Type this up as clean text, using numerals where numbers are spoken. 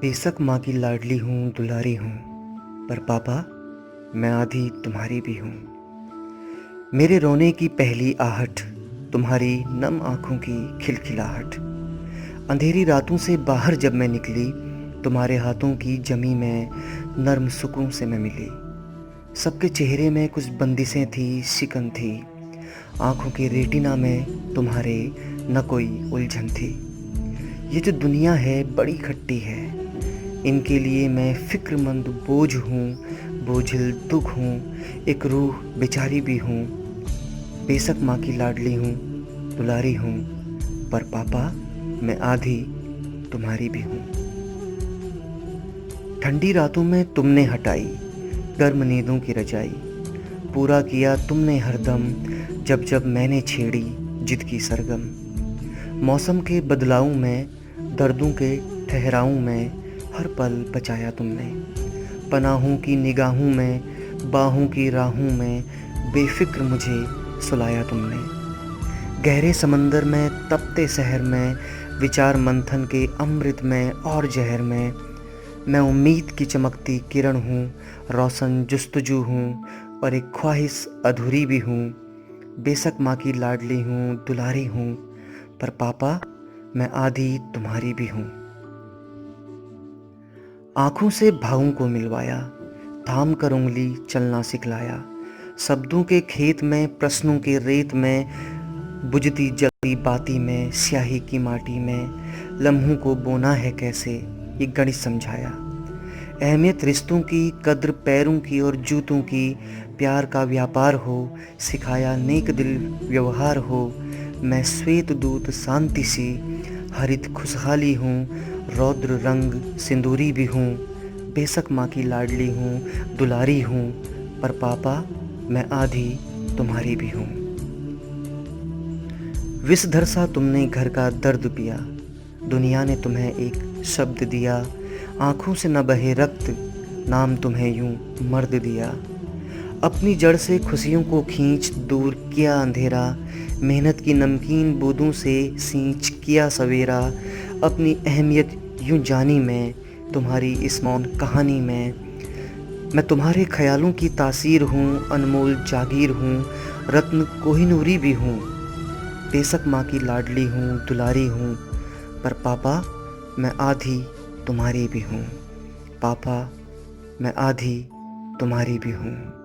बेशक माँ की लाडली हूँ, दुलारी हूँ, पर पापा मैं आधी तुम्हारी भी हूँ। मेरे रोने की पहली आहट, तुम्हारी नम आँखों की खिलखिलाहट। अंधेरी रातों से बाहर जब मैं निकली, तुम्हारे हाथों की जमी में नर्म सुकून से मैं मिली। सबके चेहरे में कुछ बंदिशें थी, शिकन थी, आँखों के रेटिना में तुम्हारे न कोई उलझन थी। ये जो दुनिया है बड़ी खट्टी है, इनके लिए मैं फ़िक्रमंद बोझ हूँ, बोझिल दुख हूँ, एक रूह बेचारी भी हूँ। बेशक माँ की लाडली हूँ, दुलारी हूँ, पर पापा मैं आधी तुम्हारी भी हूँ। ठंडी रातों में तुमने हटाई गर्म नींदों की रजाई, पूरा किया तुमने हरदम जब जब मैंने छेड़ी जिद की सरगम। मौसम के बदलावों में, दर्दों के ठहरावों में हर पल बचाया तुमने। पनाहों की निगाहों में, बाहों की राहों में बेफ़िक्र मुझे सुलाया तुमने। गहरे समंदर में, तपते शहर में, विचार मंथन के अमृत में और जहर में, मैं उम्मीद की चमकती किरण हूँ, रोशन जुस्तजू हूँ और एक ख्वाहिश अधूरी भी हूँ। बेशक माँ की लाडली हूँ, दुलारी हूँ, पर पापा मैं आधी तुम्हारी भी हूँ। आँखों से भावों को मिलवाया, थाम कर उंगली चलना सिखलाया। शब्दों के खेत में, प्रश्नों के रेत में, बुझती जलती बाती में, स्याही की माटी में लम्हों को बोना है कैसे, ये गणित समझाया। अहमियत रिश्तों की, कद्र पैरों की और जूतों की, प्यार का व्यापार हो सिखाया, नेक दिल व्यवहार हो। मैं श्वेत दूत शांति सी, हरित खुशहाली हूँ, रौद्र रंग सिंदूरी भी हूँ। बेशक माँ की लाडली हूँ, दुलारी हूँ, पर पापा मैं आधी तुम्हारी भी हूँ। विषधर सा तुमने घर का दर्द पिया, दुनिया ने तुम्हें एक शब्द दिया। आँखों से न बहे रक्त, नाम तुम्हें यूं मर्द दिया। अपनी जड़ से खुशियों को खींच दूर किया अंधेरा, मेहनत की नमकीन बूंदों से सींच किया सवेरा। अपनी अहमियत यूं जानी मैं, तुम्हारी इस मौन कहानी में। मैं तुम्हारे ख्यालों की तासीर हूँ, अनमोल जागीर हूँ, रत्न कोहिनूरी भी हूँ। बेशक माँ की लाडली हूँ, दुलारी हूँ, पर पापा मैं आधी तुम्हारी भी हूँ। पापा मैं आधी तुम्हारी भी हूँ।